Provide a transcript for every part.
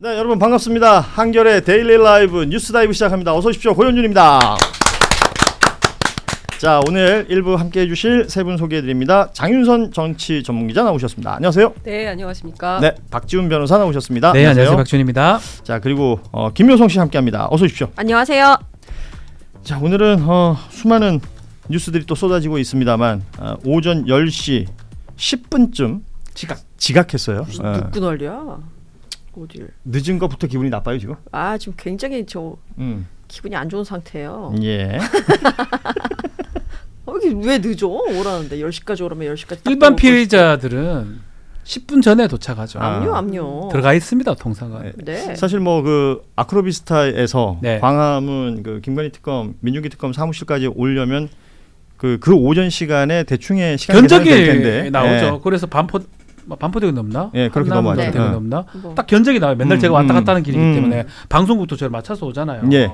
네, 여러분 반갑습니다. 한결의 데일리 라이브 뉴스 다이브 시작합니다. 어서 오십시오. 고현준입니다. 자, 오늘 1부 함께해 주실 세 분 소개해 드립니다. 장윤선 정치 전문기자 나오셨습니다. 안녕하세요. 네, 안녕하십니까. 네, 박지훈 변호사 나오셨습니다. 네, 안녕하세요. 박지훈입니다. 자, 그리고 김효성 씨 함께합니다. 어서 오십시오. 안녕하세요. 자, 오늘은 수많은 뉴스들이 또 쏟아지고 있습니다만 오전 10시 10분쯤 지각했어요. 누구 난리야? 어딜? 늦은 것부터 기분이 나빠요 지금? 아, 지금 굉장히 기분이 안 좋은 상태예요. 예. 이게 왜 늦어? 오라는데 10시까지 오라면 10시까지. 일반 피의자들은 10분 전에 도착하죠. 압류. 들어가 있습니다, 통상은. 네. 사실 뭐 그 아크로비스타에서 네. 광화문 그 김건희 특검, 민중기 특검 사무실까지 오려면 그 오전 시간에 대충의 시간이 견적이 될 텐데 나오죠. 예. 그래서 반포대교 넘나? 예, 그렇게 넘어가죠. 대교 네. 넘나? 뭐. 딱 견적이 나와요. 맨날 제가 왔다 갔다 하는 길이기 음. 때문에 방송국도 저를 맞춰서 오잖아요. 예.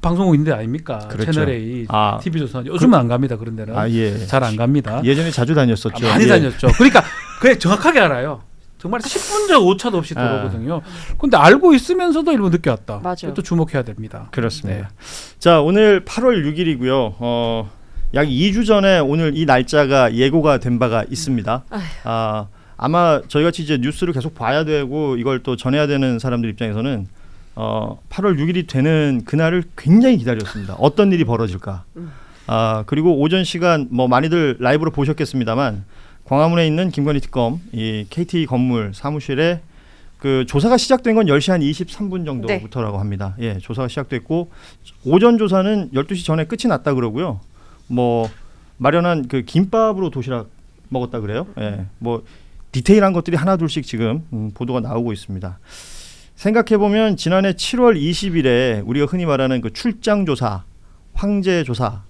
방송국인데 아닙니까? 그렇죠. 채널A, 아. TV조선. 요즘은 안 갑니다. 그런 데는. 예. 잘 안 갑니다. 예전에 자주 다녔었죠. 많이 예. 다녔죠. 그러니까 그게 정확하게 알아요. 정말 10분 전 오차도 없이 들어오거든요. 근데 알고 있으면서도 일부 늦게 왔다. 맞아요. 또 주목해야 됩니다. 그렇습니다. 자, 오늘 8월 6일이고요. 약 2주 전에 오늘 이 날짜가 예고가 된 바가 있습니다. 아마 저희 같이 이제 뉴스를 계속 봐야 되고 이걸 또 전해야 되는 사람들 입장에서는 8월 6일이 되는 그날을 굉장히 기다렸습니다. 어떤 일이 벌어질까. 그리고 오전 시간 뭐 많이들 라이브로 보셨겠습니다만 광화문에 있는 김건희 특검 이 KT 건물 사무실에 그 조사가 시작된 건 10시 한 23분 정도부터라고 합니다. 예, 조사가 시작됐고 오전 조사는 12시 전에 끝이 났다 그러고요. 뭐 마련한 그 김밥으로 도시락 먹었다 그래요. 예, 뭐 디테일한 것들이 하나둘씩 지금 보도가 나오고 있습니다. 생각해 보면 지난해 7월 20일에 우리가 흔히 말하는 그 출장 조사, 황제 조사,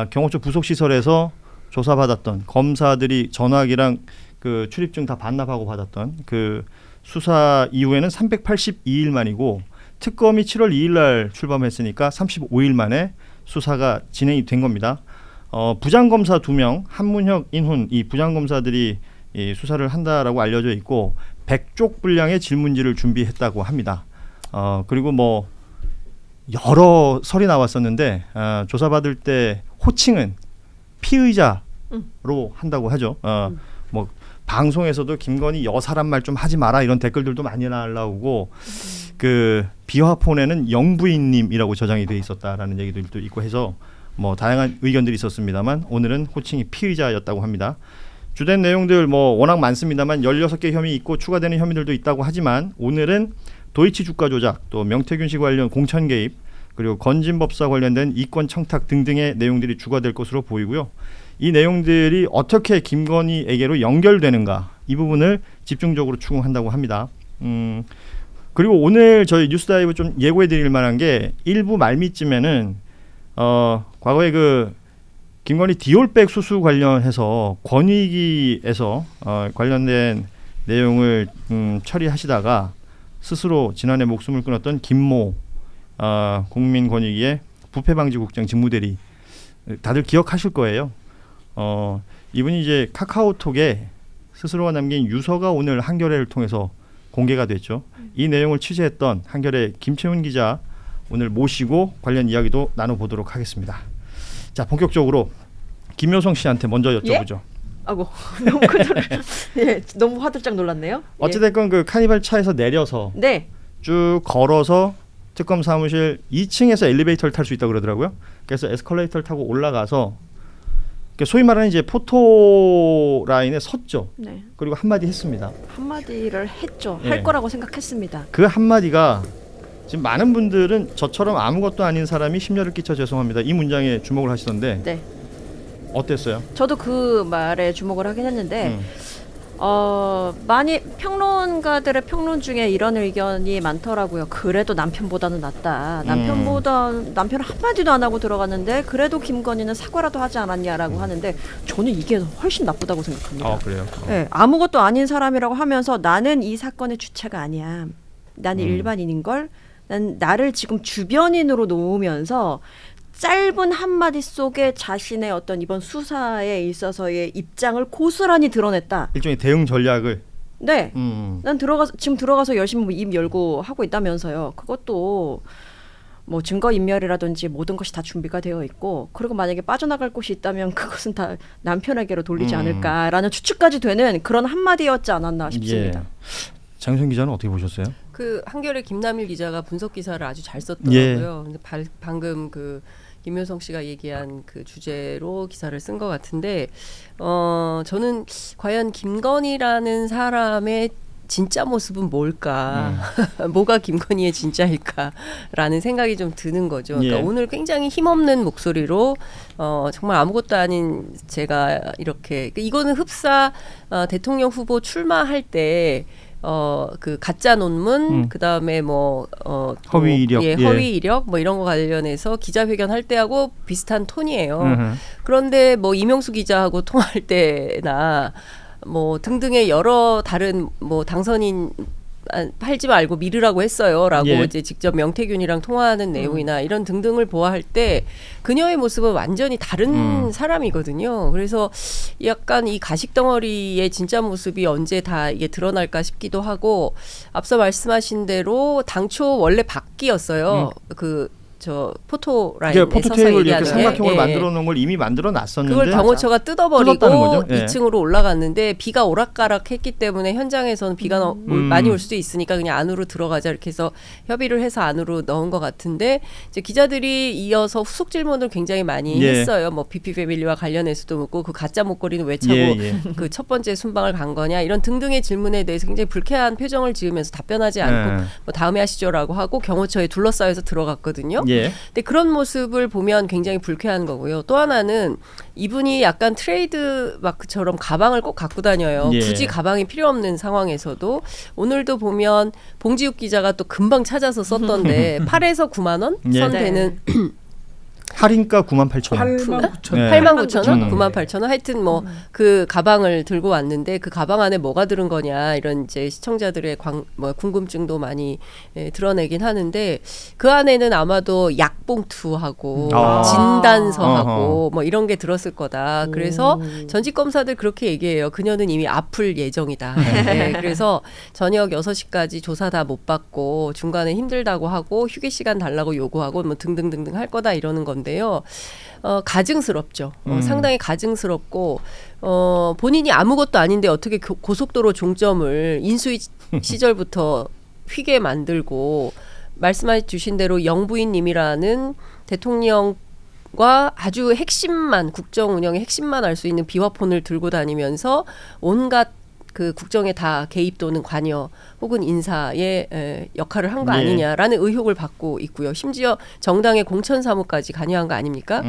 경호처 부속 시설에서 조사받았던 검사들이 전화기랑 그 출입증 다 반납하고 받았던 그 수사 이후에는 382일 만이고 특검이 7월 2일 날 출범했으니까 35일 만에 수사가 진행이 된 겁니다. 부장검사 2명, 한문혁, 인훈 이 부장검사들이 이 수사를 한다라고 알려져 있고 100쪽 분량의 질문지를 준비했다고 합니다. 그리고 뭐 여러 설이 나왔었는데 조사받을 때 호칭은 피의자로 한다고 하죠. 뭐 방송에서도 김건희 여사란 말 좀 하지 마라 이런 댓글들도 많이 날라오고 그 비화폰에는 영부인님이라고 저장이 돼 있었다라는 얘기들도 있고 해서 뭐 다양한 의견들이 있었습니다만 오늘은 호칭이 피의자였다고 합니다. 주된 내용들 뭐 워낙 많습니다만 16개 혐의 있고 추가되는 혐의들도 있다고 하지만 오늘은 도이치 주가 조작, 또 명태균 씨 관련 공천 개입, 그리고 건진법사 관련된 이권 청탁 등등의 내용들이 주가될 것으로 보이고요. 이 내용들이 어떻게 김건희에게로 연결되는가 이 부분을 집중적으로 추궁한다고 합니다. 그리고 오늘 저희 뉴스다이브 좀 예고해드릴 만한 게 일부 말미쯤에는 과거에 그 김건희 디올백 수수 관련해서 권익위에서 관련된 내용을 처리하시다가 스스로 지난해 목숨을 끊었던 김모 국민권익위의 부패방지국장 직무대리 다들 기억하실 거예요. 이분이 이제 카카오톡에 스스로가 남긴 유서가 오늘 한겨레를 통해서 공개가 됐죠. 이 내용을 취재했던 한겨레 김채훈 기자 오늘 모시고 관련 이야기도 나눠보도록 하겠습니다. 자, 본격적으로 김효성 씨한테 먼저 여쭤보죠. 예? 아고 너무 예, 너무 화들짝 놀랐네요. 어찌됐건 그 카니발 차에서 내려서 네. 쭉 걸어서 특검 사무실 2층에서 엘리베이터를 탈 수 있다고 그러더라고요. 그래서 에스컬레이터를 타고 올라가서 소위 말하는 이제 포토 라인에 섰죠. 네. 그리고 한마디 했습니다. 한마디를 했죠. 예. 할 거라고 생각했습니다. 그 한마디가 지금 많은 분들은 저처럼 아무것도 아닌 사람이 심려를 끼쳐 죄송합니다. 이 문장에 주목을 하시던데 네. 어땠어요? 저도 그 말에 주목을 하긴 했는데 많이 평론가들의 평론 중에 이런 의견이 많더라고요. 그래도 남편보다는 낫다. 남편은 한마디도 안 하고 들어갔는데 그래도 김건희는 사과라도 하지 않았냐라고 하는데 저는 이게 훨씬 나쁘다고 생각합니다. 그래요? 네, 아무것도 아닌 사람이라고 하면서 나는 이 사건의 주체가 아니야. 나는 일반인인 걸. 난 나를 지금 주변인으로 놓으면서 짧은 한마디 속에 자신의 어떤 이번 수사에 있어서의 입장을 고스란히 드러냈다. 일종의 대응 전략을 네. 난 지금 들어가서 열심히 뭐 입 열고 하고 있다면서요. 그것도 뭐 증거 인멸이라든지 모든 것이 다 준비가 되어 있고, 그리고 만약에 빠져나갈 곳이 있다면 그것은 다 남편에게로 돌리지 않을까라는 추측까지 되는 그런 한마디였지 않았나 싶습니다. 예. 장윤선 기자는 어떻게 보셨어요? 그 한겨레 김남일 기자가 분석 기사를 아주 잘 썼더라고요. 근데 방금 그 김효성 씨가 얘기한 그 주제로 기사를 쓴 것 같은데, 저는 과연 김건희라는 사람의 진짜 모습은 뭘까? 뭐가 김건희의 진짜일까라는 생각이 좀 드는 거죠. 그러니까 예. 오늘 굉장히 힘없는 목소리로 정말 아무것도 아닌 제가 이렇게, 이거는 흡사 대통령 후보 출마할 때 그 가짜 논문, 그 다음에 허위 이력, 허위 이력 뭐 이런 거 관련해서 기자회견 할 때하고 비슷한 톤이에요. 그런데 뭐 이명수 기자하고 통화할 때나 뭐 등등의 여러 다른 뭐 당선인 팔지 말고 미르라고 했어요라고 예. 이제 직접 명태균이랑 통화하는 내용이나 이런 등등을 보아할 때 그녀의 모습은 완전히 다른 사람이거든요. 그래서 약간 이 가식 덩어리의 진짜 모습이 언제 다 이게 드러날까 싶기도 하고, 앞서 말씀하신 대로 당초 원래 박기였어요. 저 포토라인에 서서 포토테이블 이렇게 얘기하는 삼각형으로 만들어 놓은 걸 이미 만들어 놨었는데 그걸 경호처가 뜯었다는 뜯어버리고 거죠? 예. 2층으로 올라갔는데 비가 오락가락했기 때문에 현장에서는 비가 많이 올 수도 있으니까 그냥 안으로 들어가자 이렇게 해서 협의를 해서 안으로 넣은 것 같은데, 이제 기자들이 이어서 후속 질문을 굉장히 많이 예. 했어요. 뭐 BP 패밀리와 관련해서도 묻고 그 가짜 목걸이는 왜 차고 그 첫 번째 순방을 간 거냐 이런 등등의 질문에 대해서 굉장히 불쾌한 표정을 지으면서 답변하지 않고 뭐 다음에 하시죠라고 하고 경호처에 둘러싸여서 들어갔거든요. 예. 근데 그런 모습을 보면 굉장히 불쾌한 거고요. 또 하나는 이분이 약간 트레이드 마크처럼 가방을 꼭 갖고 다녀요. 예. 굳이 가방이 필요 없는 상황에서도 오늘도 보면 봉지욱 기자가 또 금방 찾아서 썼던데 8에서 9만 원 예. 선되는 할인가 98,000원. 89,000원. 네. 89,000원, 98,000원. 하여튼 뭐 그 가방을 들고 왔는데 그 가방 안에 뭐가 들은 거냐 이런 이제 시청자들의 궁금증도 많이 드러내긴 하는데, 그 안에는 아마도 약봉투하고 진단서하고 뭐 이런 게 들었을 거다. 그래서 전직 검사들 그렇게 얘기해요. 그녀는 이미 아플 예정이다. 네, 그래서 저녁 6시까지 조사 다 못 받고 중간에 힘들다고 하고 휴게 시간 달라고 요구하고 뭐 등등등등 할 거다 이러는 건데요. 가증스럽죠. 상당히 가증스럽고, 본인이 아무것도 아닌데 어떻게 고속도로 종점을 인수위 시절부터 휘게 만들고, 말씀해 주신 대로 영부인님이라는 대통령과 아주 핵심만, 국정 운영의 핵심만 알 수 있는 비화폰을 들고 다니면서 온갖 그 국정에 다 개입 또는 관여 혹은 인사의 역할을 한 거 아니냐라는 의혹을 받고 있고요. 심지어 정당의 공천 사무까지 관여한 거 아닙니까?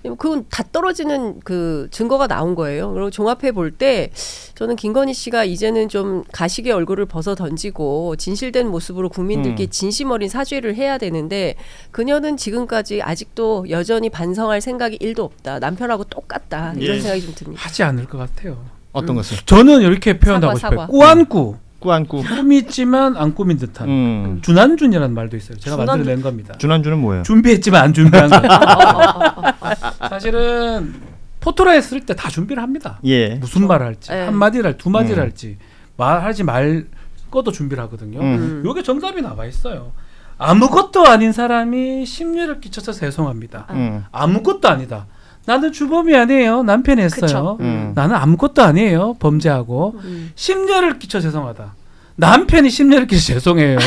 그건 다 떨어지는 그 증거가 나온 거예요. 그리고 종합해 볼 때 저는 김건희 씨가 이제는 좀 가식의 얼굴을 벗어 던지고 진실된 모습으로 국민들께 진심 어린 사죄를 해야 되는데, 그녀는 지금까지 아직도 여전히 반성할 생각이 1도 없다. 남편하고 똑같다. 이런 생각이 좀 듭니다. 하지 않을 것 같아요. 어떤 것을? 저는 이렇게 표현하고 사과. 싶어요. 꾸안꾸. 꾸안꾸. 꾸미지만 안 꾸민 듯한. 준안준이라는 말도 있어요. 제가 만들어낸 겁니다. 준안준은 뭐예요? 준비했지만 안 준비한 거. 사실은 포토라에 쓸 때 다 준비를 합니다. 예. 무슨 말을 할지, 예. 한마디를 할지, 두마디를 할지, 말하지 말 것도 준비를 하거든요. 요게 정답이 나와 있어요. 아무것도 아닌 사람이 심려를 끼쳐서 죄송합니다. 아무것도 아니다. 나는 주범이 아니에요. 남편이 했어요. 나는 아무것도 아니에요. 범죄하고. 심려를 끼쳐 죄송하다. 남편이 심려를 끼쳐 죄송해요.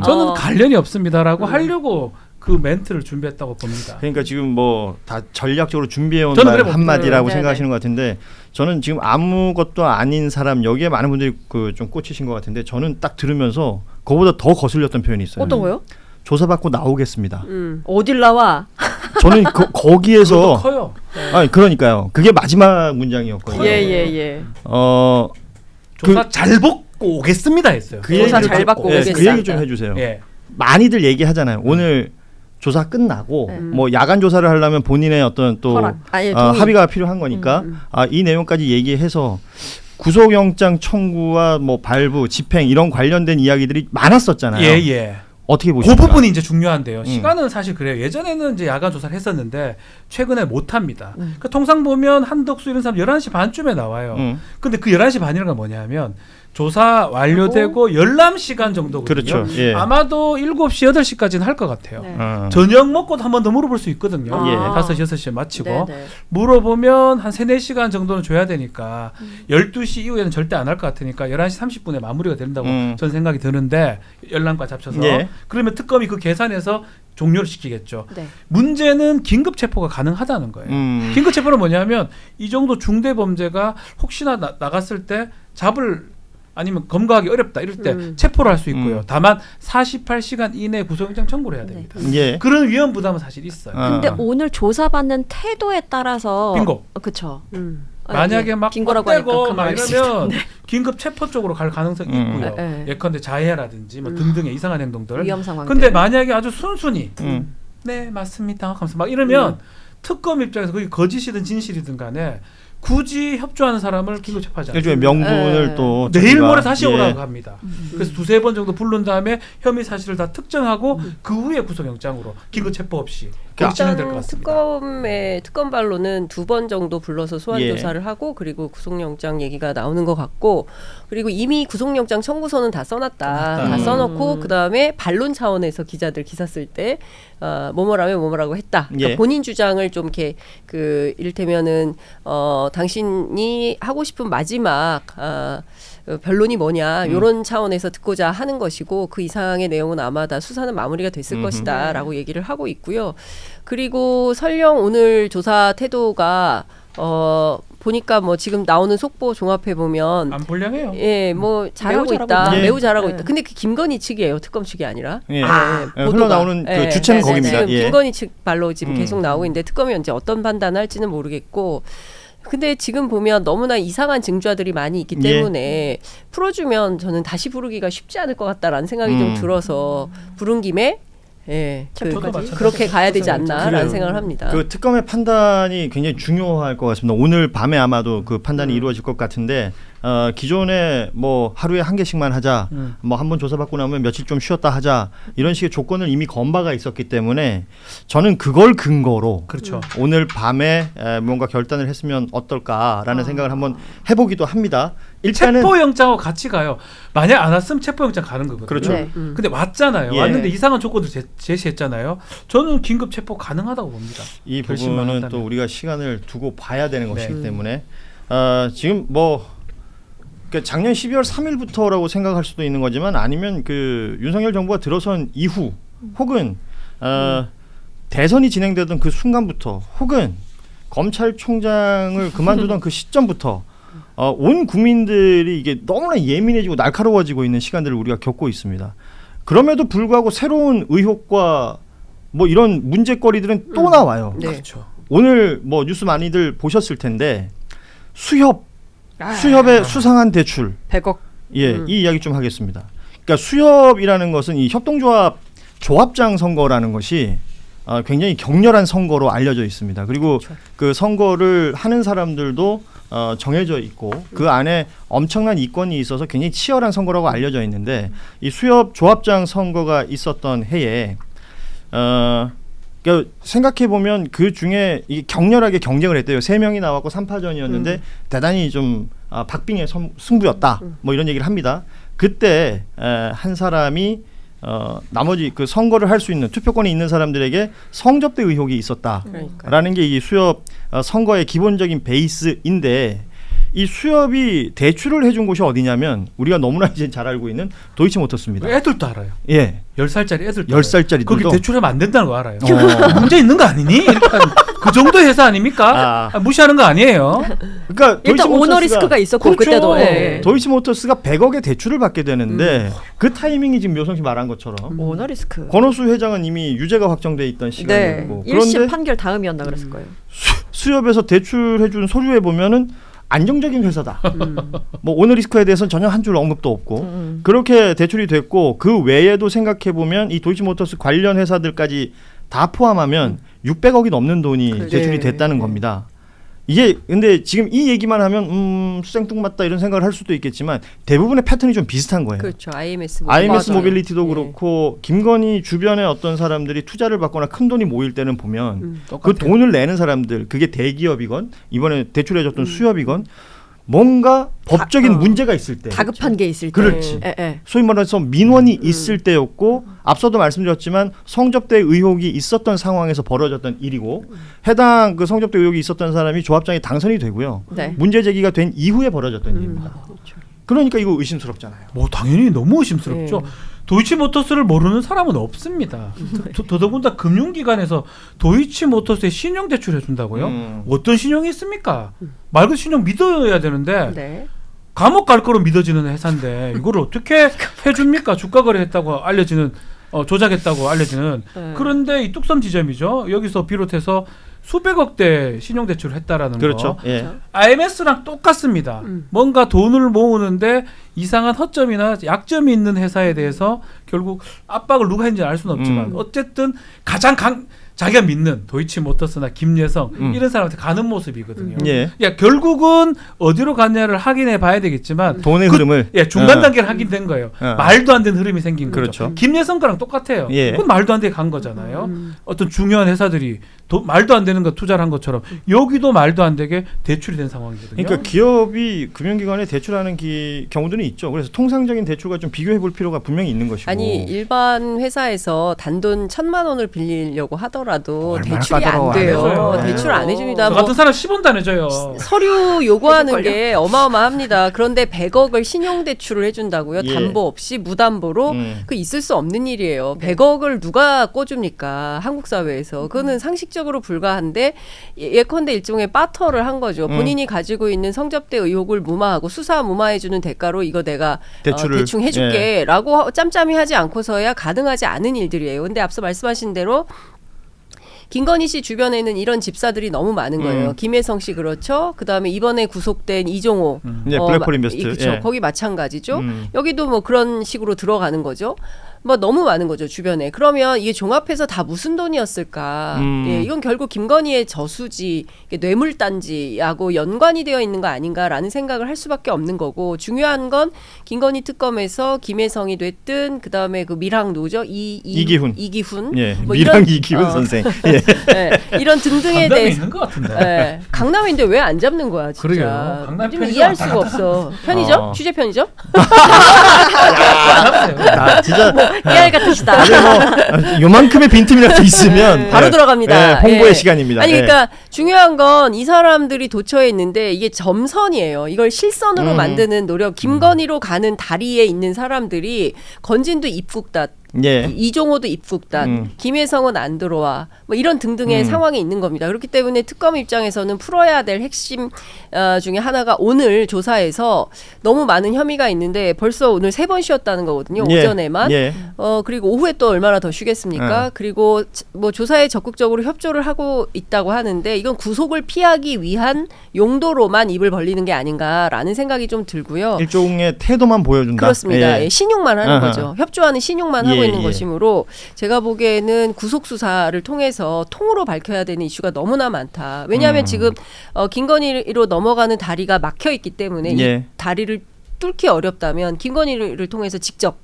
저는 관련이 없습니다라고 하려고 그 멘트를 준비했다고 봅니다. 그러니까 지금 뭐 다 전략적으로 준비해온 저는 말 그래 한마디라고 네네. 생각하시는 것 같은데, 저는 지금 아무것도 아닌 사람, 여기에 많은 분들이 그 좀 꽂히신 것 같은데, 저는 딱 들으면서 그거보다 더 거슬렸던 표현이 있어요. 어떤 거요? 조사받고 나오겠습니다. 어딜 나와? 저는 거기에서 커요. 아니 그러니까요. 그게 마지막 문장이었거든요. 예. 조사 잘 받고 오겠습니다 했어요. 그 조사 얘기를 잘 받고 그 오겠습니다. 얘기 좀 해주세요. 예. 많이들 얘기하잖아요. 오늘 조사 끝나고 뭐 야간 조사를 하려면 본인의 어떤 또 허락. 동의. 합의가 필요한 거니까 이 내용까지 얘기해서 구속영장 청구와 뭐 발부, 집행 이런 관련된 이야기들이 많았었잖아요. 예. 어떻게 그 보십니까? 부분이 이제 중요한데요. 시간은 사실 그래요. 예전에는 이제 야간 조사를 했었는데 최근에 못 합니다. 그러니까 통상 보면 한덕수 이런 사람 11시 반쯤에 나와요. 근데 그 11시 반이라는 건 뭐냐면 조사 완료되고 열람 시간 정도거든요. 그렇죠. 예. 아마도 7시, 8시까지는 할 것 같아요. 네. 저녁 먹고도 한 번 더 물어볼 수 있거든요. 아. 예. 5시, 6시에 마치고. 네, 네. 물어보면 한 3, 4시간 정도는 줘야 되니까 12시 이후에는 절대 안 할 것 같으니까 11시 30분에 마무리가 된다고 전 생각이 드는데 열람까지 합쳐서. 예. 그러면 특검이 그 계산해서 종료를 시키겠죠. 네. 문제는 긴급 체포가 가능하다는 거예요. 긴급 체포는 뭐냐면 이 정도 중대 범죄가 혹시나 나갔을 때 잡을 아니면 검거하기 어렵다 이럴 때 체포를 할 수 있고요. 다만 48시간 이내 구속영장 청구를 해야 됩니다. 예. 그런 위험 부담은 사실 있어요. 근데 오늘 조사받는 태도에 따라서 빙고. 그렇죠. 만약에 막 긴 거라고 하니까 뻗대고 막 가만히 이러면 긴급 체포 쪽으로 갈 가능성이 있고요. 네. 예컨대 자해라든지 뭐 등등의 이상한 행동들. 위험 상황. 근데 만약에 아주 순순히 네 맞습니다 하면서 막 이러면 특검 입장에서 그게 거짓이든 진실이든 간에 굳이 협조하는 사람을 긴급 체포하지 않아요. 일종의 명분을 예. 또 내일 자기가- 모레 다시 예. 오라고 합니다. 그래서 2-3번 정도 부른 다음에 혐의 사실을 다 특정하고 그 후에 구속영장으로 긴급 체포 없이 그렇게 진행될 것 일단 같습니다. 특검발로는 2번 정도 불러서 소환 예. 조사를 하고 그리고 구속영장 얘기가 나오는 것 같고 그리고 이미 구속영장 청구서는 다 써놨다. 다 써놓고 그 다음에 반론 차원에서 기자들 기사 쓸 때 뭐뭐라면 뭐뭐라고 했다. 그러니까 예. 본인 주장을 좀 이렇게 그 이를테면은 당신이 하고 싶은 마지막 변론이 뭐냐 이런 차원에서 듣고자 하는 것이고 그 이상의 내용은 아마 다 수사는 마무리가 됐을 것이다라고 얘기를 하고 있고요. 그리고 설령 오늘 조사 태도가 보니까 뭐 지금 나오는 속보 종합해 보면 안 불량해요. 예, 뭐 잘하고 잘하고 있다. 있다. 매우 잘하고 네. 있다. 근데 그 김건희 측이에요. 특검 측이 아니라. 예. 보도가. 흘러나오는 그 주체는 거기입니다. 지금 예. 김건희 측 발로 지금 계속 나오고 있는데 특검이 언제 어떤 판단을 할지는 모르겠고 근데 지금 보면 너무나 이상한 증거들이 많이 있기 예. 때문에 풀어주면 저는 다시 부르기가 쉽지 않을 것 같다라는 생각이 좀 들어서 부른 김에 저도 마찬가지로 그렇게 가야 되지 않나라는 그래요. 생각을 합니다. 그 특검의 판단이 굉장히 중요할 것 같습니다. 오늘 밤에 아마도 그 판단이 이루어질 것 같은데 기존에 뭐 하루에 한 개씩만 하자, 뭐 한 번 조사받고 나면 며칠 좀 쉬었다 하자 이런 식의 조건을 이미 건바가 있었기 때문에 저는 그걸 근거로 그렇죠. 오늘 밤에 뭔가 결단을 했으면 어떨까라는 생각을 한번 해보기도 합니다. 일단은 체포영장하고 같이 가요. 만약 안 왔으면 체포영장 가는 거거든요. 그렇죠. 네. 근데 왔잖아요. 예. 왔는데 이상한 조건을 제시했잖아요. 저는 긴급 체포 가능하다고 봅니다. 이 결심만 부분은 한다면. 또 우리가 시간을 두고 봐야 되는 네. 것이기 때문에 지금 뭐 그러니까 작년 12월 3일부터라고 생각할 수도 있는 거지만 아니면 그 윤석열 정부가 들어선 이후 혹은 대선이 진행되던 그 순간부터 혹은 검찰총장을 그만두던 그 시점부터 온 국민들이 이게 너무나 예민해지고 날카로워지고 있는 시간들을 우리가 겪고 있습니다. 그럼에도 불구하고 새로운 의혹과 뭐 이런 문제거리들은 또 나와요. 네. 그렇죠. 오늘 뭐 뉴스 많이들 보셨을 텐데 수협의 수상한 대출 100억. 이 이야기 좀 하겠습니다. 그러니까 수협이라는 것은 이 협동조합 조합장 선거라는 것이 굉장히 격렬한 선거로 알려져 있습니다. 그리고 그 선거를 하는 사람들도 정해져 있고 그 안에 엄청난 이권이 있어서 굉장히 치열한 선거라고 알려져 있는데 이 수협 조합장 선거가 있었던 해에 그러니까 생각해 보면 그 중에 이게 격렬하게 경쟁을 했대요. 3명이 나왔고 3파전이었는데 대단히 좀 박빙의 승부였다. 뭐 이런 얘기를 합니다. 그때 한 사람이 나머지 그 선거를 할 수 있는 투표권이 있는 사람들에게 성접대 의혹이 있었다라는 게 이 수협 선거의 기본적인 베이스인데 이 수협이 대출을 해준 곳이 어디냐면 우리가 너무나 이제 잘 알고 있는 도이치모터스입니다. 애들도 알아요. 예, 10살짜리 애들도 10살짜리들도 거기 대출하면 안 된다는 거 알아요. 문제 있는 거 아니니? 이렇게 하는 그 정도 회사 아닙니까? 무시하는 거 아니에요. 그러니까 일단 오너 리스크가 있었고 그렇죠. 그때도 예. 도이치모터스가 100억의 대출을 받게 되는데 그 타이밍이 지금 묘성 씨 말한 것처럼 오너 리스크. 권오수 회장은 이미 유죄가 확정돼 있던 네. 시간이었고 1심 그런데 판결 다음이었나 그랬을 거예요. 수협에서 대출해준 서류에 보면은 안정적인 회사다. 뭐 오너 리스크에 대해서는 전혀 한 줄 언급도 없고 그렇게 대출이 됐고 그 외에도 생각해 보면 이 도이치모터스 관련 회사들까지 다 포함하면 600억이 넘는 돈이 그래. 대출이 됐다는 겁니다. 이게 근데 지금 이 얘기만 하면 수생뚱맞다 이런 생각을 할 수도 있겠지만 대부분의 패턴이 좀 비슷한 거예요. 그렇죠. IMS IMS 맞아요. 모빌리티도 예. 그렇고 김건희 주변에 어떤 사람들이 투자를 받거나 큰 돈이 모일 때는 보면 그 똑같아요. 돈을 내는 사람들 그게 대기업이건 이번에 대출해줬던 수협이건 뭔가 법적인 문제가 있을 때, 다급한 게 있을 때. 그렇지. 예. 소위 말해서 민원이 있을 때였고 앞서도 말씀드렸지만 성접대 의혹이 있었던 상황에서 벌어졌던 일이고 해당 그 성접대 의혹이 있었던 사람이 조합장이 당선이 되고요. 네. 문제 제기가 된 이후에 벌어졌던 일입니다. 그러니까 이거 의심스럽잖아요. 뭐 당연히 너무 의심스럽죠. 네. 도이치모터스를 모르는 사람은 없습니다. 더더군다나 금융기관에서 도이치모터스에 신용 대출해 준다고요? 어떤 신용이 있습니까? 말 그대로 신용 믿어야 되는데 네. 감옥 갈 거로 믿어지는 회사인데 이걸 어떻게 해줍니까? 주가 거래했다고 알려지는 조작했다고 알려지는 네. 그런데 이 뚝섬 지점이죠. 여기서 비롯해서 수백억대 신용 대출을 했다라는 그렇죠. 거. 예. IMS랑 똑같습니다. 뭔가 돈을 모으는데 이상한 허점이나 약점이 있는 회사에 대해서 결국 압박을 누가 했는지 알 수는 없지만 어쨌든 가장 자기가 믿는 도이치모터스나 김예성 이런 사람한테 가는 모습이거든요. 예. 야, 결국은 어디로 갔냐를 확인해 봐야 되겠지만 돈의 흐름을 중간 단계를 확인된 거예요. 말도 안 되는 흐름이 생긴 거죠. 그렇죠. 김예성 거랑 똑같아요. 예. 그건 말도 안 되게 간 거잖아요. 어떤 중요한 회사들이 말도 안 되는 거 투자를 한 것처럼 여기도 말도 안 되게 대출이 된 상황이거든요. 그러니까 기업이 금융기관에 대출하는 경우들은 있죠. 그래서 통상적인 대출과 좀 비교해 볼 필요가 분명히 있는 것이고. 아니 일반 회사에서 단돈 1,000만 원을 빌리려고 하더라도 얼마나 대출이 안 까다로워. 돼요. 안 해줘요. 대출 안 해줍니다. 저 뭐 같은 사람 10원도 안 해줘요. 서류 요구하는 게 어마어마합니다. 그런데 100억을 신용대출을 해준다고요? 예. 담보 없이 무담보로 그 있을 수 없는 일이에요. 100억을 누가 꿔줍니까? 한국 사회에서. 그거는 상식적으로 불가한데 예컨대 일종의 바터를 한 거죠. 본인이 가지고 있는 성접대 의혹을 무마하고 수사 무마해주는 대가로 이거 내가 대출을, 대충 해줄게 라고 짬짬이 하지 않고서야 가능하지 않은 일들이에요. 근데 앞서 말씀하신 대로 김건희 씨 주변에는 이런 집사들이 너무 많은 거예요. 김혜성 씨 그렇죠. 그다음에 이번에 구속된 이종호 네, 블랙홀 인베스트. 그렇죠. 예. 거기 마찬가지죠. 여기도 뭐 그런 식으로 들어가는 거죠. 뭐 너무 많은 거죠 주변에. 그러면 이게 종합해서 다 무슨 돈이었을까? 예, 이건 결국 김건희의 저수지, 뇌물단지하고 연관이 되어 있는 거 아닌가라는 생각을 할 수밖에 없는 거고 중요한 건 김건희 특검에서 김혜성이 됐든 그 다음에 그 밀항 노죠 이기훈. 예. 뭐 밀항 이런- 이기훈 선생. 예. 예, 이런 등등에 강남에 대해서. 있는 것 같은데. 예, 강남인데 왜 안 잡는 거야 진짜. 그러게요. 강남 좀 편의점 이해할 왔다 수가 없어. 편의점? 취재 편의점? 아, 진짜 깨알 같으시다. 아니 뭐 요만큼의 빈틈이라도 있으면 바로 예. 들어갑니다. 예, 홍보의 예. 시간입니다. 아니 예. 그러니까 중요한 건 이 사람들이 도처에 있는데 이게 점선이에요. 이걸 실선으로 만드는 노력. 김건희로 가는 다리에 있는 사람들이 건진도 입국다. 예. 이종호도 입국단, 김혜성은 안 들어와, 뭐 이런 등등의 상황이 있는 겁니다. 그렇기 때문에 특검 입장에서는 풀어야 될 핵심 중에 하나가 오늘 조사에서 너무 많은 혐의가 있는데 벌써 오늘 3번 쉬었다는 거거든요. 예. 오전에만. 예. 그리고 오후에 또 얼마나 더 쉬겠습니까? 그리고 뭐 조사에 적극적으로 협조를 하고 있다고 하는데 이건 구속을 피하기 위한 용도로만 입을 벌리는 게 아닌가라는 생각이 좀 들고요. 일종의 태도만 보여준다. 그렇습니다. 예. 예, 신용만 하는 아하. 거죠. 협조하는 신용만 하고 있는 것이므로 제가 보기에는 구속 수사를 통해서 통으로 밝혀야 되는 이슈가 너무나 많다. 왜냐하면 지금 김건희로 넘어가는 다리가 막혀 있기 때문에 이 예. 다리를 뚫기 어렵다면 김건희를 통해서 직접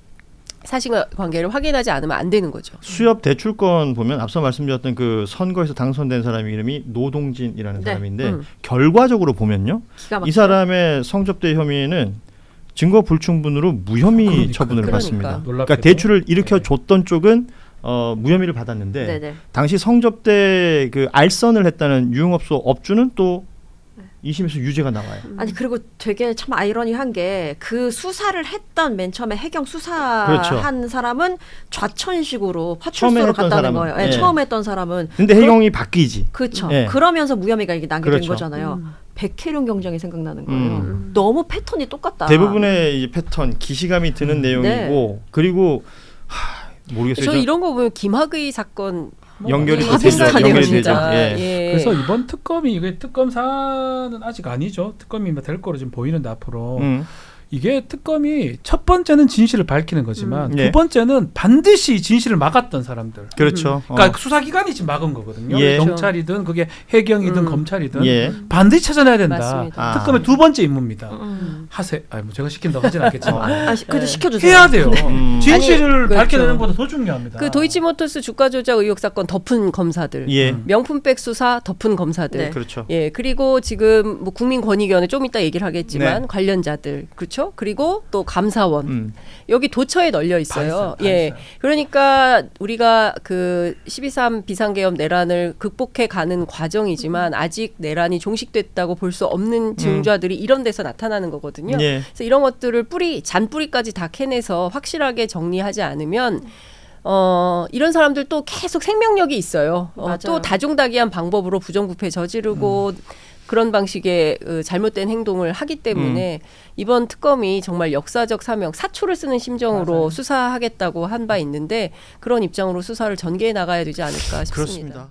사실관계를 확인하지 않으면 안 되는 거죠. 수협 대출권 보면 앞서 말씀드렸던 그 선거에서 당선된 사람 이름이 노동진이라는 네. 사람인데 결과적으로 보면요. 기가 막히죠. 이 사람의 성접대 혐의는 증거 불충분으로 무혐의 그러니까. 처분을 그러니까. 받습니다. 놀랍게도. 그러니까 대출을 일으켜 줬던 쪽은 무혐의를 받았는데 네네. 당시 성접대 그 알선을 했다는 유흥업소 업주는 또 2심에서 유죄가 나와요. 아니 그리고 되게 참 아이러니한 게 그 수사를 했던 맨 처음에 해경 수사한 그렇죠. 사람은 좌천식으로 처음에 파출소로 했던 갔다는 사람은. 거예요. 예, 예. 처음 했던 사람은. 근데 해경이 바뀌지. 그렇죠. 예. 그러면서 무혐의가 이게 나게 된 그렇죠. 거잖아요. 백혜룡 경쟁이 생각나는 거예요. 너무 패턴이 똑같다. 대부분의 이 패턴 기시감이 드는 내용이고 그리고 모르겠어요. 저 이런 거 보면 김학의 사건 연결이 다 되죠. 비슷하네요, 연결이 진짜. 되죠. 예. 예. 그래서 이번 특검이 이게 특검 사안은 아직 아니죠. 특검이 뭐 될 거로 지금 보이는데 앞으로 이게 특검이 첫 번째는 진실을 밝히는 거지만 네. 두 번째는 반드시 진실을 막았던 사람들. 그렇죠. 그러니까 수사기관이 지금 막은 거거든요. 예. 경찰이든 그게 해경이든 검찰이든 예. 반드시 찾아내야 된다. 맞습니다. 특검의 두 번째 임무입니다. 음. 하세. 뭐 제가 시킨다고 하진 않겠지만 그래도 네. 시켜주세요. 해야 돼요. 진실을 아니, 그렇죠. 밝혀내는 것보다 더 중요합니다. 그 도이치모터스 주가 조작 의혹 사건 덮은 검사들, 예. 명품백 수사 덮은 검사들, 네. 그렇죠. 예, 그리고 지금 뭐 국민권익위원회 좀 이따 얘기를 하겠지만 네. 관련자들, 그렇죠? 그리고 또 감사원 여기 도처에 널려 있어요. 다 예, 있어요. 그러니까 우리가 그 12.3 비상계엄 내란을 극복해 가는 과정이지만 아직 내란이 종식됐다고 볼 수 없는 징조들이 이런 데서 나타나는 거거든요. 예. 그래서 이런 것들을 잔뿌리까지 다 캐내서 확실하게 정리하지 않으면 이런 사람들 또 계속 생명력이 있어요. 맞아요. 또 다종다기한 방법으로 부정부패 저지르고 그런 방식의 잘못된 행동을 하기 때문에 이번 특검이 정말 역사적 사명, 사초를 쓰는 심정으로 맞아요. 수사하겠다고 한 바 있는데 그런 입장으로 수사를 전개해 나가야 되지 않을까 싶습니다. 그렇습니다.